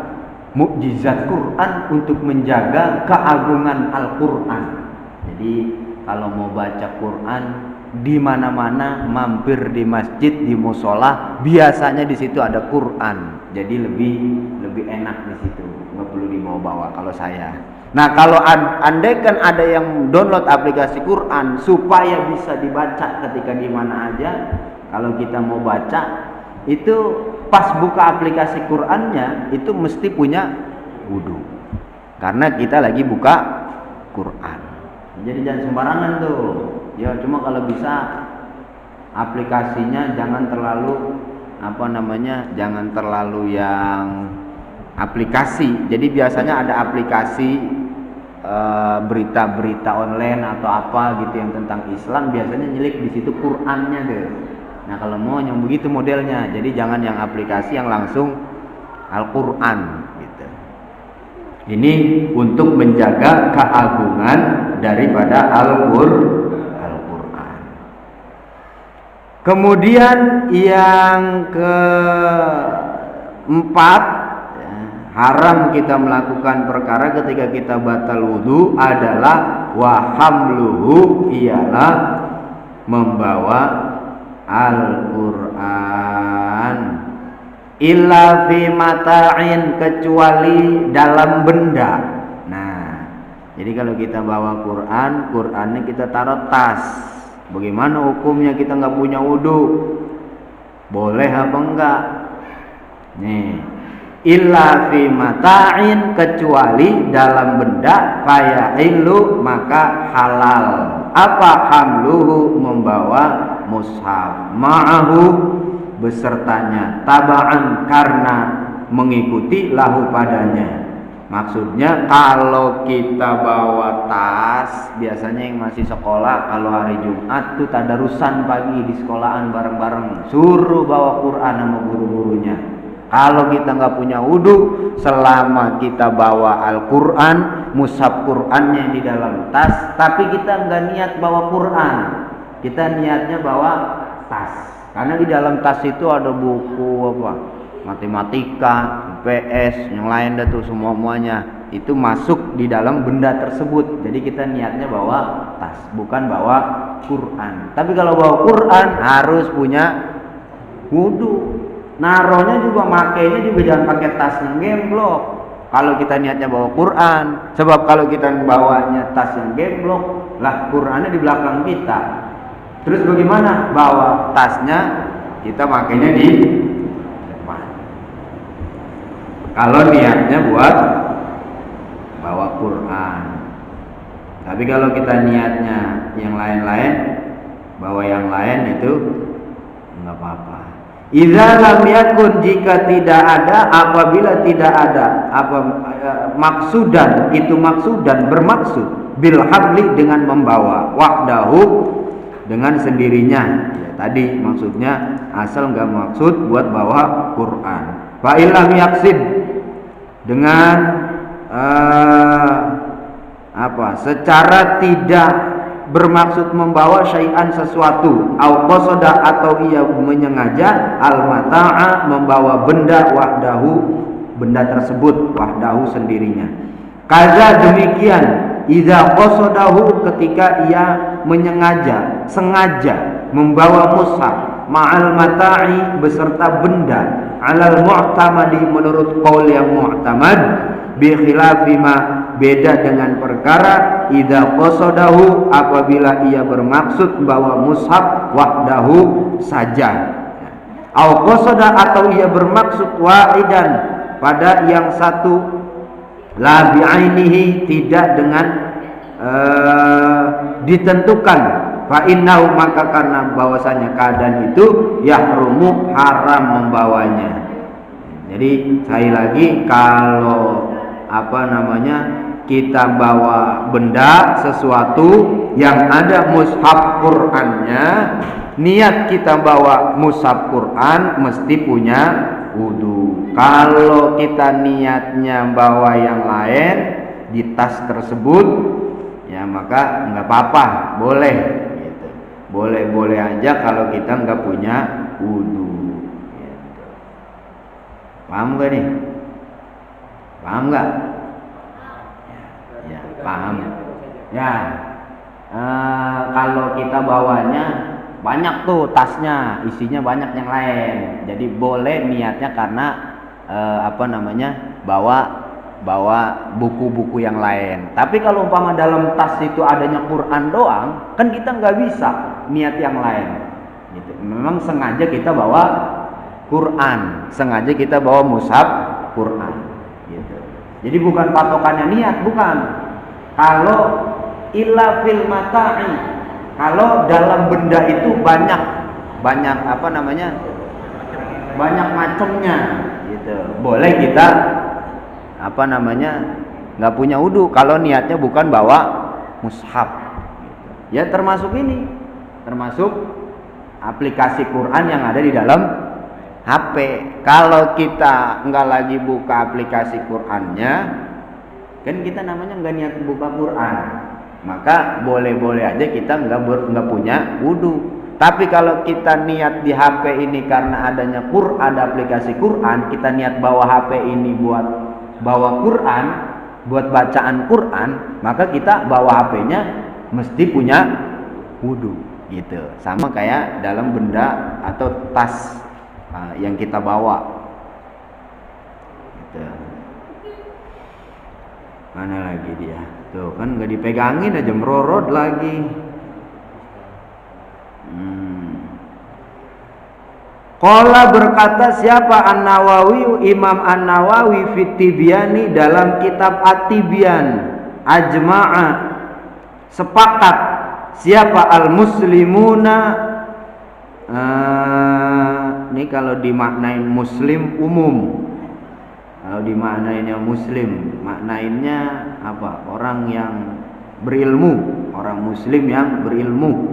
mukjizat Quran, untuk menjaga keagungan Al-Quran. Jadi kalau mau baca Quran di mana-mana, mampir di masjid, di musola, biasanya di situ ada Quran. Jadi lebih enak di situ, nggak perlu dibawa-bawa kalau saya. Nah, kalau andai kan ada yang download aplikasi Quran supaya bisa dibaca ketika di mana aja, kalau kita mau baca itu pas buka aplikasi Qurannya itu mesti punya wudu. Karena kita lagi buka Quran. Jadi jangan sembarangan tuh. Ya cuma kalau bisa aplikasinya jangan terlalu jangan terlalu yang aplikasi. Jadi biasanya ada aplikasi berita-berita online atau apa gitu yang tentang Islam, biasanya nyelip di situ Qurannya tuh. Nah, kalau mau yang begitu modelnya, jadi jangan yang aplikasi yang langsung Al-Quran gitu. Ini untuk menjaga keagungan daripada Al-Quran. Kemudian yang keempat, haram kita melakukan perkara ketika kita batal wudu adalah wa hamluhu, ialah membawa Al-Quran illa fi mata'in, kecuali dalam benda. Nah, jadi kalau kita bawa Qurannya kita taruh tas. Bagaimana hukumnya kita nggak punya wudu? Boleh apa enggak? Nih, illa fi mata'in, kecuali dalam benda, fayahillu, maka halal. Apa hamluhu? Membawa mushaf, ma'ahu, besertanya, taba'an, karena mengikuti, lahu, padanya. Maksudnya kalau kita bawa tas, biasanya yang masih sekolah kalau hari Jumat tuh tadarusan pagi di sekolahan bareng-bareng, suruh bawa Quran sama guru-gurunya. Kalau kita nggak punya wudu, selama kita bawa Al-Quran, mushaf Qurannya di dalam tas, tapi kita nggak niat bawa Quran, kita niatnya bawa tas. Karena di dalam tas itu ada buku matematika, PS, yang lain dah tuh semuanya. Itu masuk di dalam benda tersebut. Jadi kita niatnya bawa tas, bukan bawa Quran. Tapi kalau bawa Quran harus punya wudu. Naronya juga, makainya juga jangan pakai tas yang gemblok. Kalau kita niatnya bawa Quran, sebab kalau kita bawanya tas yang gemblok, lah Qurannya di belakang kita. Terus bagaimana? Bawa tasnya kita makainya di depan. Kalau niatnya buat bawa Quran. Tapi kalau kita niatnya yang lain-lain, bawa yang lain itu enggak apa-apa. Idza lam yakun, jika tidak ada, apabila tidak ada maksudan, itu maksudan bermaksud bil habli, dengan membawa, wahdahu, dengan sendirinya. Ya, tadi maksudnya asal enggak maksud buat bawa Quran. Fa illam yaksid, dengan secara tidak bermaksud membawa syai'an, sesuatu, au qasada, atau ia menyengaja, al mata'a, membawa benda, wahdahu, benda tersebut, wahdahu, sendirinya. Kaza, demikian, idza qasadahu, ketika ia menyengaja, sengaja membawa mushaf, ma'al mata'i, beserta benda, alal mu'tamadi, menurut qaul yang mu'tamad, bi khilafi ma, beda dengan perkara idza qasadahu, apabila ia bermaksud bawa mushaf wahdahu, saja, au qasada, atau ia bermaksud wahidan, pada yang satu, la bi'ainihi, tidak dengan ditentukan, fa innahu, maka karena bahwasanya keadaan itu, yahrumu, haram membawanya. Jadi sekali lagi, kalau kita bawa benda, sesuatu yang ada mushaf Qur'annya, niat kita bawa mushaf Qur'an mesti punya wudu. Kalau kita niatnya bawa yang lain di tas tersebut, ya maka nggak apa-apa, boleh gitu. Boleh aja kalau kita nggak punya wudu gitu. Paham gak nih? Paham nggak? Ya, paham. Ya, Kalau kita bawanya banyak tuh tasnya, isinya banyak yang lain. Jadi boleh niatnya karena bawa buku-buku yang lain. Tapi kalau umpama dalam tas itu adanya Quran doang, kan kita nggak bisa niat yang lain. Gitu. Memang sengaja kita bawa Quran, sengaja kita bawa mushaf Quran. Gitu. Jadi bukan patokannya niat, bukan. Kalau illa fil mata'i, kalau dalam benda itu banyak banyak macamnya, gitu. Boleh kita nggak punya wudu kalau niatnya bukan bawa mushaf. Ya termasuk aplikasi Quran yang ada di dalam HP. Kalau kita nggak lagi buka aplikasi Qurannya, kan kita namanya nggak niat buka Quran, maka boleh-boleh aja kita nggak punya wudu. Tapi kalau kita niat di HP ini karena adanya ada aplikasi Quran, kita niat bawa HP ini buat bawa Quran, buat bacaan Quran, maka kita bawa HP-nya mesti punya wudu, gitu. Sama kayak dalam benda atau tas yang kita bawa, gitu. Mana lagi dia? Tuh kan nggak dipegangin aja merorot lagi. Qala berkata siapa An-Nawawi, Imam An-Nawawi fi Tibyani dalam kitab At-Tibyan, ajma'a sepakat siapa al-muslimuna, ini kalau dimaknain muslim umum, kalau dimaknainnya muslim, maknainnya apa? Orang yang berilmu, orang muslim yang berilmu,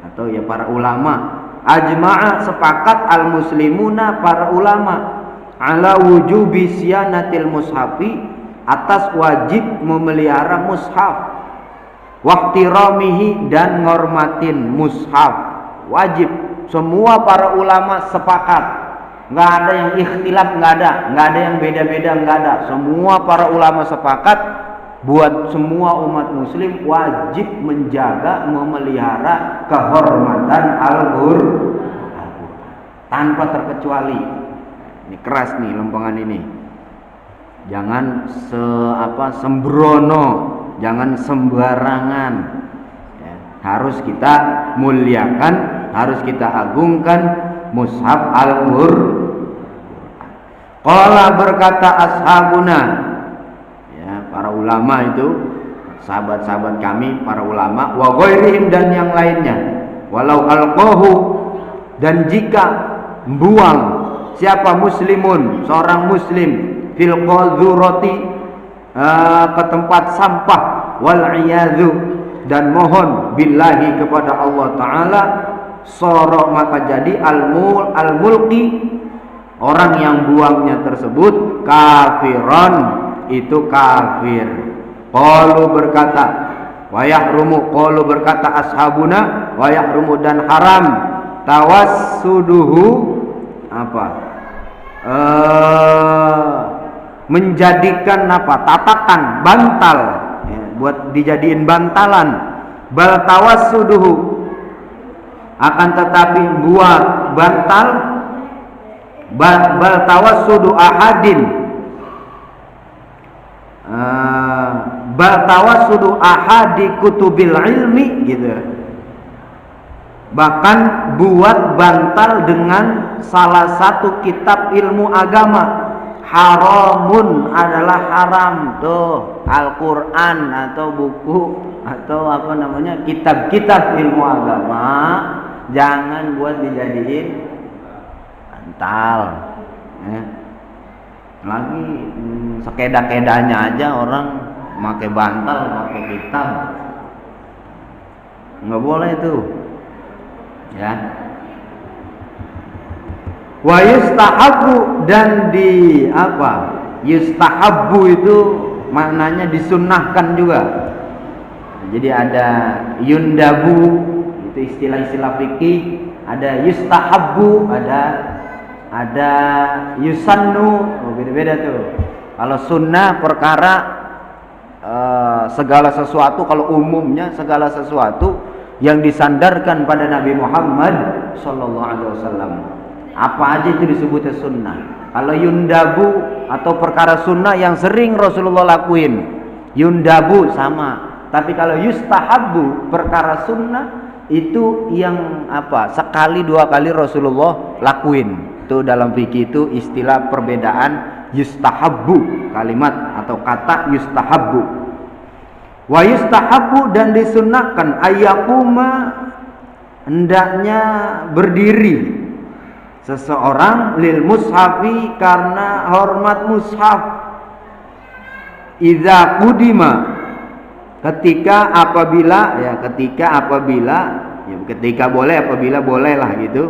atau ya para ulama. Ajma'a sepakat al-muslimuna para ulama ala wujubi siyanatil mushafi, atas wajib memelihara mushaf, waqtiramihi dan ngormatin mushaf, wajib. Semua para ulama sepakat, nggak ada yang ikhtilaf, nggak ada yang beda-beda, nggak ada. Semua para ulama sepakat buat semua umat muslim wajib menjaga, memelihara kehormatan Al-Qur'an tanpa terkecuali. Ini keras nih lempengan ini. Jangan sembrono, jangan sembarangan. Ya, harus kita muliakan, harus kita agungkan mushaf Al-Qur'an. Qala berkata ashabuna, para ulama itu, sahabat-sahabat kami, para ulama, wa ghairihim dan yang lainnya, walau alqahu, dan jika buang siapa muslimun, seorang muslim, fil qadzurati, ke tempat sampah, wal iyadzu, dan mohon billahi kepada Allah taala, soro maka jadi al-mulqi, orang yang buangnya tersebut kafiron, itu kafir. Qalu berkata wa yahrumu, qalu berkata ashabuna wa yahrumu, dan haram tawassuduhu, menjadikan tatakan bantal, ya, buat dijadiin bantalan. Bal tawassuduhu, akan tetapi buat bantal, bal tawassudu ahadin, bal tawassudu ahadi kutubil ilmi, gitu. Bahkan buat bantal dengan salah satu kitab ilmu agama, haramun, adalah haram. Tuh Al-Quran atau buku atau kitab-kitab ilmu agama jangan buat dijadiin bantal, ya. Lagi sekeda-kedanya aja orang pakai bantal, pakai kitab, nggak boleh itu, ya. Wa yustahabu, dan yustahabu itu maknanya disunnahkan juga. Jadi ada yundabu, itu istilah-istilah fikih, ada yustahabu, ada yusannu, beda-beda tuh. Kalau sunnah perkara segala sesuatu, kalau umumnya segala sesuatu yang disandarkan pada Nabi Muhammad sallallahu alaihi wasallam, apa aja itu disebutnya sunnah. Kalau yundabu atau perkara sunnah yang sering Rasulullah lakuin, yundabu sama. Tapi kalau yustahabu, perkara sunnah itu yang apa? Sekali dua kali Rasulullah lakuin. Itu dalam fikih itu istilah perbedaan yustahabu, kalimat atau kata yustahabu. Wa yustahabu, dan disunnahkan ayyakuma, hendaknya berdiri seseorang lil mushafi, karena hormat mushaf. Idza qudima, ketika apabila boleh lah gitu.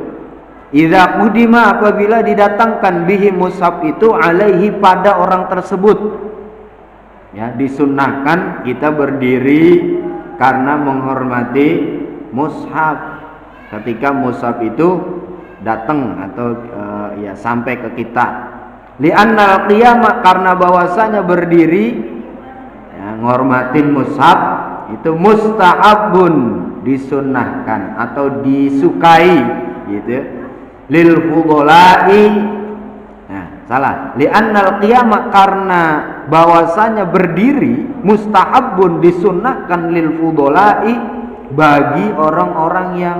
Idza qudima, apabila didatangkan bihi mushaf itu alaihi, pada orang tersebut. Ya, disunnahkan kita berdiri karena menghormati mushaf ketika mushaf itu datang atau sampai ke kita. Li'annal qiyamah, karena bahwasanya berdiri ngormatin mushaf itu mustahabun, disunnahkan atau disukai gitu. Lil fudolai, li'annal qiyamah, karena bahwasanya berdiri mustahabun, disunnahkan lil fudolai, bagi orang-orang yang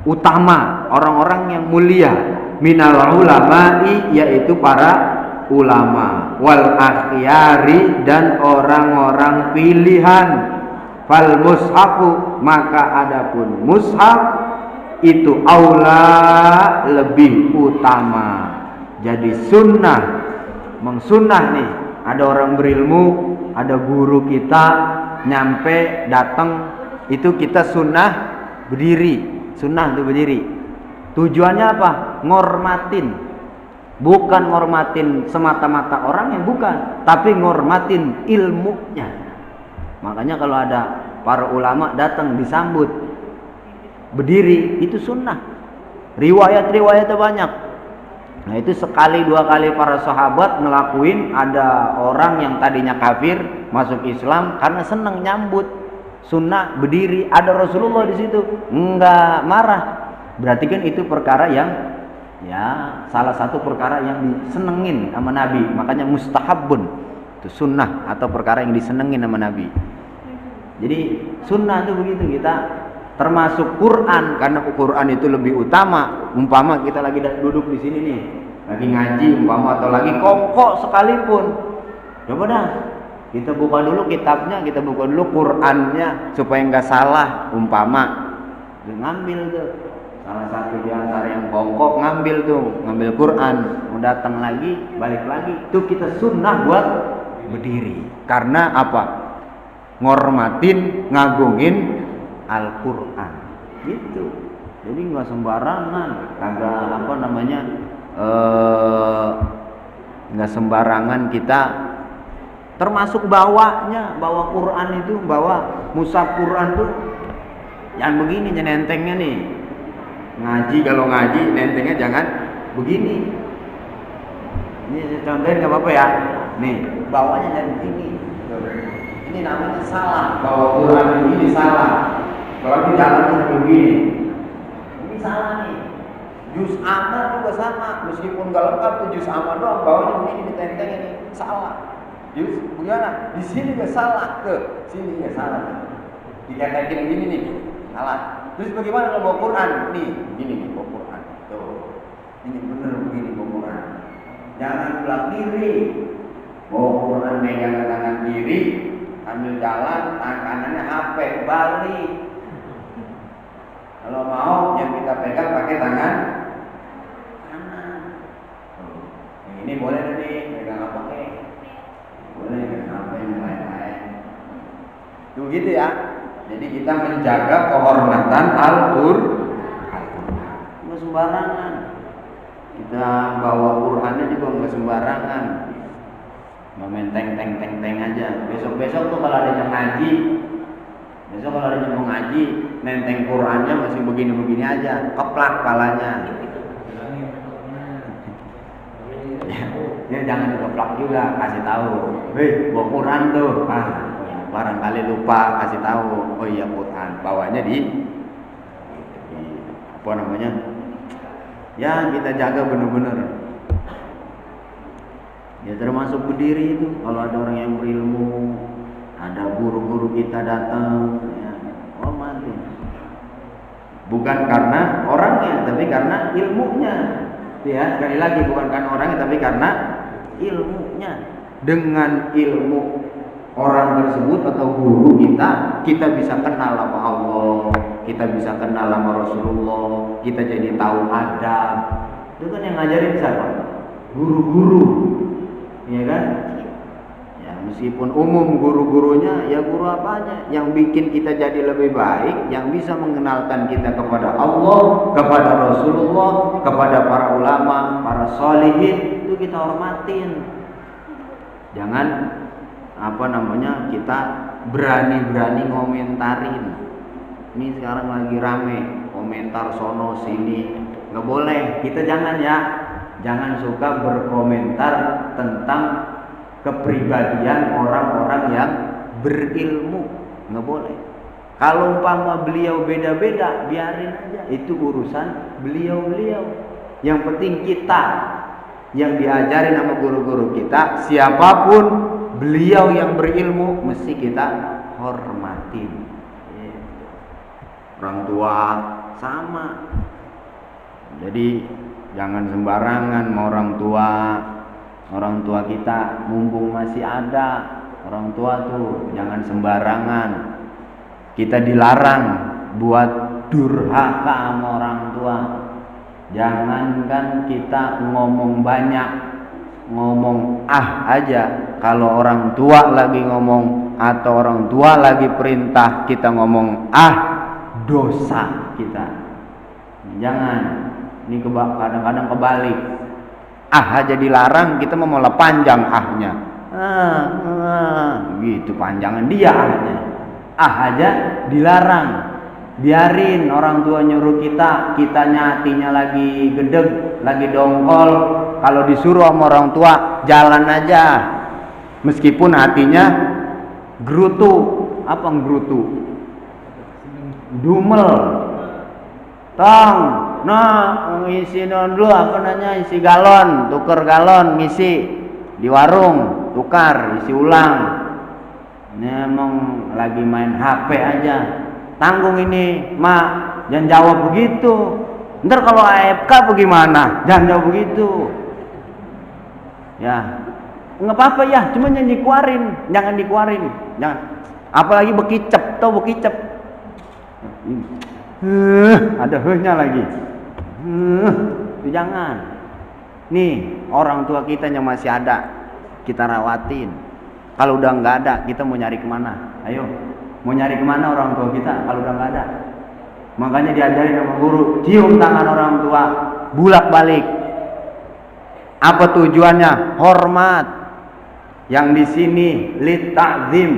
utama, orang-orang yang mulia, minal ulama'i, yaitu para ulama, wal akhyari, dan orang-orang pilihan. Fal mushafu, maka adapun mushaf itu aula, lebih utama. Jadi sunnah, mengsunnah nih, ada orang berilmu, ada guru kita nyampe datang, itu kita sunnah berdiri. Sunnah itu berdiri. Tujuannya apa? Ngormatin. Bukan ngormatin semata-mata orang yang bukan, tapi ngormatin ilmunya. Makanya kalau ada para ulama datang disambut berdiri, itu sunnah. Riwayat-riwayatnya banyak. Nah, itu sekali dua kali para sahabat ngelakuin. Ada orang yang tadinya kafir masuk Islam karena senang nyambut sunnah berdiri. Ada Rasulullah di situ, enggak marah. Berarti kan itu perkara yang salah satu perkara yang disenengin sama Nabi. Makanya mustahabun, itu sunnah atau perkara yang disenengin sama Nabi. Jadi sunnah itu begitu. Kita termasuk Quran, karena Quran itu lebih utama. Umpama kita lagi duduk di sini nih, lagi ngaji umpama, atau lagi kongkok sekalipun, coba dah kita buka dulu kitabnya, kita buka dulu Qurannya supaya nggak salah. Umpama ngambil tuh salah satu di antara yang bongkok, ngambil Quran, mau datang lagi, balik lagi, itu kita sunnah buat berdiri. Karena apa? Ngormatin, ngagungin Al-Quran gitu. Jadi nggak sembarangan, kagak nggak sembarangan kita. Termasuk bawa Quran itu, bawa mushaf Quran tuh yang begini, nentengnya nih. Ngaji, kalau ngaji nentengnya jangan begini. Ini contohin nggak apa-apa ya. Nih, bawanya jangan begini. Ini namanya salah. Bawa Quran ini salah. Kalau di jalan sampai begini, ini salah nih. Juz amma juga sama, meskipun nggak lengkap tuh juz amma doang, bawanya begini ditentengnya nih, salah. Juz gimana? Di sini nggak salah, ke sini nggak salah. Ditentekin gini nih, salah. Terus bagaimana kalau bawa Quran? Nih, gini nih bawa Quran. Tuh, ini bener begini bawa Quran. Jangan belak kiri. Bawa Quran megang tangan kiri, ambil jalan, tangan kanannya HP, balik. Kalau mau yang kita pegang pakai tangan kanan. Yang ini boleh nih, pegang apa nih? Boleh pegang apa yang lain-lain. Tuh gitu ya. Jadi kita menjaga kehormatan Al-Qur'an. Nggak sembarangan. Kita bawa Qur'annya juga nggak sembarangan. Nggak main teng aja. Besok tuh kalau ada yang ngaji, mau ngaji, nenteng Qur'annya masih begini-begini aja, keplak palanya. Ya jangan dikeplak juga, kasih tahu. Bawa Qur'an tuh. barangkali lupa kasih tahu, oh iya Quran, bawanya di apa namanya, ya kita jaga benar-benar. Ya termasuk berdiri itu, kalau ada orang yang berilmu, ada guru-guru kita datang, ya, hormati. Bukan karena orangnya, tapi karena ilmunya. Ya, sekali lagi bukan karena orangnya, tapi karena ilmunya. Dengan ilmu orang tersebut atau guru kita bisa kenal sama Allah, kita bisa kenal sama Rasulullah, kita jadi tahu adab. Itu kan yang ngajarin siapa? Guru-guru. Ya kan? Ya, meskipun umum guru-gurunya, ya guru apanya yang bikin kita jadi lebih baik, yang bisa mengenalkan kita kepada Allah, kepada Rasulullah, kepada para ulama, para sholihin, itu kita hormatin. Jangan kita berani-berani ngomentarin. Ini sekarang lagi rame komentar sono sini, nggak boleh. Kita jangan suka berkomentar tentang kepribadian orang-orang yang berilmu, nggak boleh. Kalau umpama beliau beda-beda, biarin aja, itu urusan beliau-beliau. Yang penting kita yang diajarin sama guru-guru kita, siapapun beliau yang berilmu mesti kita hormatin. Orang tua sama. Jadi jangan sembarangan sama orang tua kita, mumpung masih ada orang tua tuh, jangan sembarangan. Kita dilarang buat durhaka sama orang tua. Jangankan kita ngomong banyak, ngomong aja. Kalau orang tua lagi ngomong atau orang tua lagi perintah, kita ngomong dosa kita. Jangan. Ini kadang-kadang kebalik. Aja dilarang, kita mau malah panjang ahnya. Gitu panjangan dia ahnya. Aja dilarang. Biarin orang tua nyuruh kitanya hatinya lagi gedeg, lagi dongkol. Kalau disuruh sama orang tua, jalan aja. Meskipun hatinya gerutu. Apa gerutu? Dumel. Ngisi dulu isi galon, tuker galon, ngisi di warung, tukar, isi ulang. Ini emang lagi main HP aja. Tanggung ini, Mak, jangan jawab begitu. Ntar kalau AFK bagaimana? Jangan jawab begitu. Ya, nggak apa-apa ya, cuma jangan dikeluarin, jangan. Apalagi bekicep, tau bekicep. Ada hehnya lagi. Jangan. Nih, orang tua kita yang masih ada, kita rawatin. Kalau udah nggak ada, kita mau nyari kemana? Ayo, mau nyari kemana orang tua kita kalau udah nggak ada? Makanya diajarin sama guru, cium tangan orang tua, bulak balik. Apa tujuannya? Hormat. Yang di sini lit ta'zim,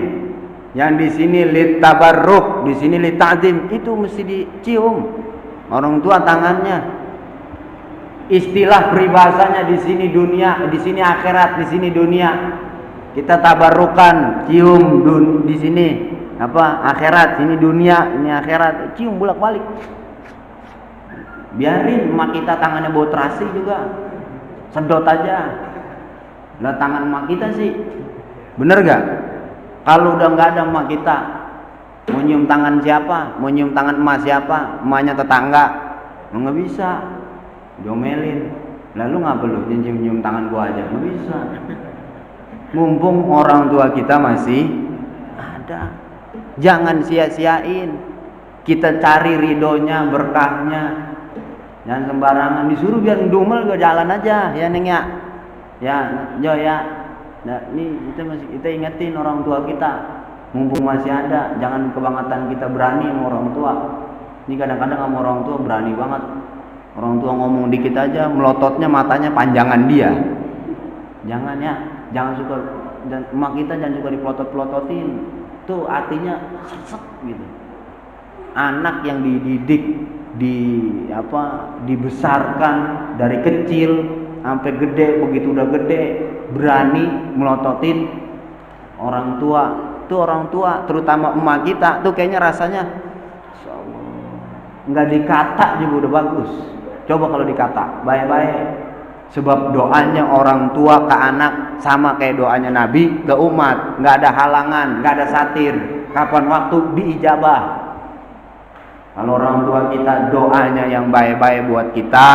yang di sini lit tabarruk, di sini lit ta'zim, itu mesti dicium orang tua tangannya. Istilah peribahasanya di sini dunia, di sini akhirat, di sini dunia. Kita tabarukan, cium di sini akhirat, sini dunia, ini akhirat, cium bolak-balik. Biarin emak kita tangannya bau terasi juga, sedot aja. Lah tangan emak kita sih, bener gak? Kalau udah nggak ada emak kita, mau nyium tangan siapa? Mau nyium tangan emak siapa? Emaknya tetangga, nggak bisa, diomelin. Lalu ngapa lu nyium tangan gua aja? Nggak bisa. Mumpung orang tua kita masih ada, jangan sia-siain. Kita cari ridhonya, berkahnya. Jangan sembarangan disuruh biar dumel ke jalan aja, ya Neng ya. Ya, Jo ya. Nah, ini kita ingetin orang tua kita. Mumpung masih ada, jangan kebangetan kita berani sama orang tua. Ini kadang-kadang sama orang tua berani banget. Orang tua ngomong dikit aja, melototnya matanya panjangan dia. Jangan ya. Jangan suka, dan emak kita jangan suka dipelotot-pelototin. Tuh artinya sesek gitu. Anak yang dididik, dibesarkan dari kecil sampai gede, begitu udah gede berani melototin orang tua, tuh orang tua, terutama emak kita tuh kayaknya rasanya nggak dikata juga udah bagus. Coba kalau dikata baik-baik. Sebab doanya orang tua ke anak sama kayak doanya Nabi ke umat, nggak ada halangan, nggak ada satir. Kapan waktu diijabah. Kalau orang tua kita doanya yang baik-baik buat kita,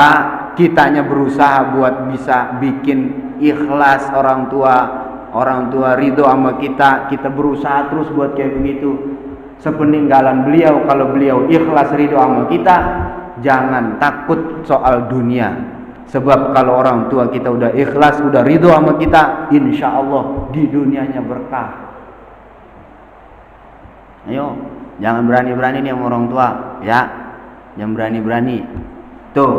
kitanya berusaha buat bisa bikin ikhlas orang tua ridho sama kita berusaha terus buat kayak begitu. Sepeninggalan beliau, kalau beliau ikhlas ridho sama kita, jangan takut soal dunia. Sebab kalau orang tua kita udah ikhlas, udah ridho sama kita, insya Allah di dunianya berkah. Ayo, jangan berani-berani nih sama orang tua, ya. Jangan berani-berani. Tuh,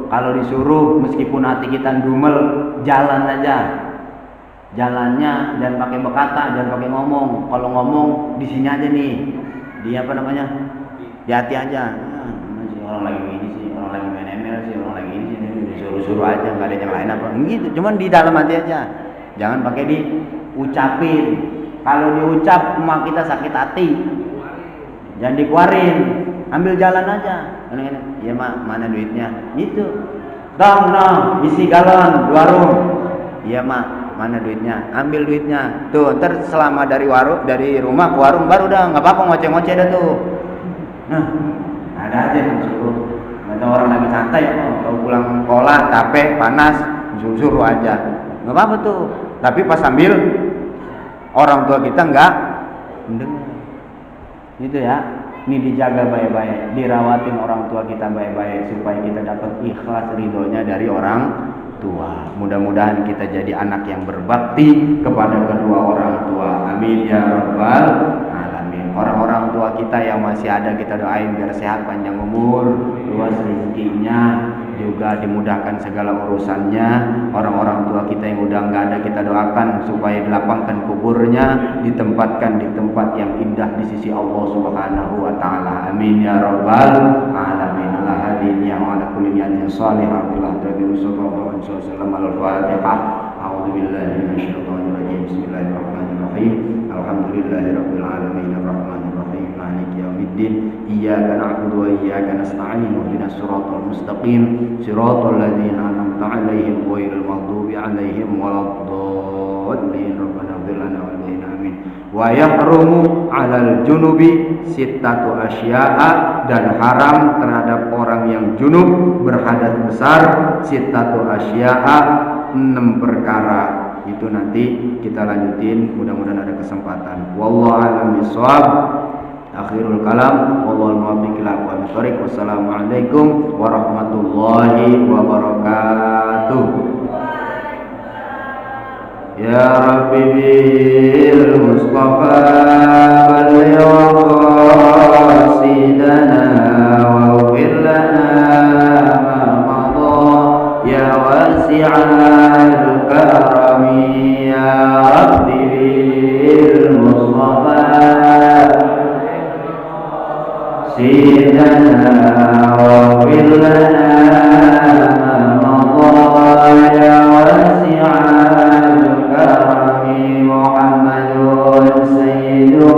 kalau disuruh meskipun hati kita dumel, jalan aja. Jalannya jangan pakai berkata, jangan pakai ngomong. Kalau ngomong di sini aja nih. Di apa namanya? Di hati aja. Orang lagi ini sih, orang lagi main ML sih, orang lagi ini sih, disuruh-suruh aja, nggak ada yang lain apa gitu. Cuman di dalam hati aja, jangan pakai diucapin. Kalau diucap emak kita sakit hati, jangan dikeluarin, ambil jalan aja. Iya mak, mana duitnya? Gitu. Dong, isi galon warung. Iya mak, mana duitnya? Ambil duitnya. Tuh, ntar selama dari rumah ke warung baru dah, nggak apa-apa ngoceh-ngoceh dah tuh. Nah, ada aja yang suruh. Ada orang lagi santai, kalau pulang sekolah capek, panas, suruh aja. Nggak apa-apa tuh. Tapi pas sambil orang tua kita nggak mendengar. Gitu ya. Ini dijaga baik-baik, dirawatin orang tua kita baik-baik supaya kita dapat ikhlas ridhonya dari orang tua. Mudah-mudahan kita jadi anak yang berbakti kepada kedua orang tua. Amin ya rabbal alamin. Orang-orang tua kita yang masih ada kita doain biar sehat, panjang umur, luas rezekinya, juga dimudahkan segala urusannya. Orang-orang tua kita yang udah nggak ada kita doakan supaya dilapangkan kuburnya, ditempatkan di tempat yang indah di sisi Allah Subhanahu wa taala. Amin ya rabbal alamin. Ala hadiniya wa ala kulli niyatin shalihah bila tadi sallallahu alaihi wasallam al-Fatihah. A'udzubillahi minasyaitonir rajim. Bismillahirrahmanirrahim. Alhamdulillahirabbil alamin arrahmanir rahim maliki yaumiddin. Iyyaka na'budu wa iyyaka nasta'in. Ihdinas siratal mustaqim. Siratal ladzina an'amta 'alaihim ghairil maghdubi 'alaihim waladdallin. Rabbana ighfir lana wa lana amin. Wa yahrumu 'alal junubi sittatu asya'a, dan haram terhadap orang yang junub berhadas besar sittatu asya'a, 6 perkara. Itu nanti kita lanjutin, mudah-mudahan ada kesempatan. Wallahu a'lam bishawab. Akhirul kalam, wallahul muwaffiq ila aqwamit thoriq. Wassalamualaikum warahmatullahi wabarakatuh. Ya Rabbi bil Mustafa balligh qasidana waghfir lana ma madha ya wasi'al karami. Ya Rabbi bil Mustafa sidana waghfir lana ma madha ya wasi'al karami. Muhammadun sayyidul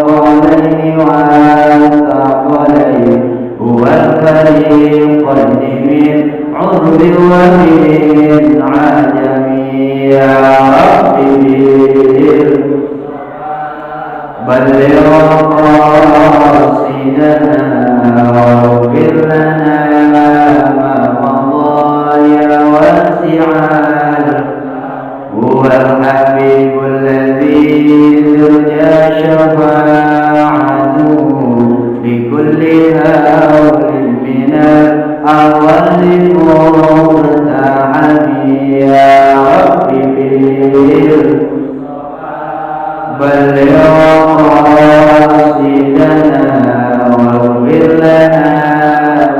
qawlaini wal thaqalaini huwal fariqan min urbi wa min ajami. Ya Rabbi balligh qasidana waghfir lana ma madha ya wasi'al. Huwal habibul ladzi turja syafa'atuhu li kulli hawlin minal awwali murtahami. Ya Rabbi balligh qasidana waghfir lana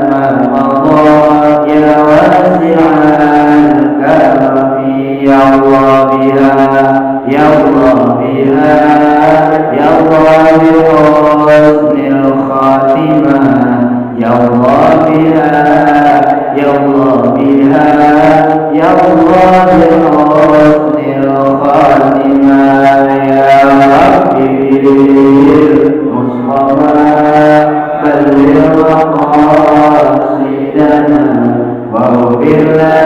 ma madha ya wasi'al karami. Ya Allah biha, ya Allah biha, ya Allah bi husnil khatimah. Ya Allah biha, ya Allah biha, ya Allah bi husnil khatimah. Ya Rabbi
المصطفى بلغ مقاصدنا واغفر لنا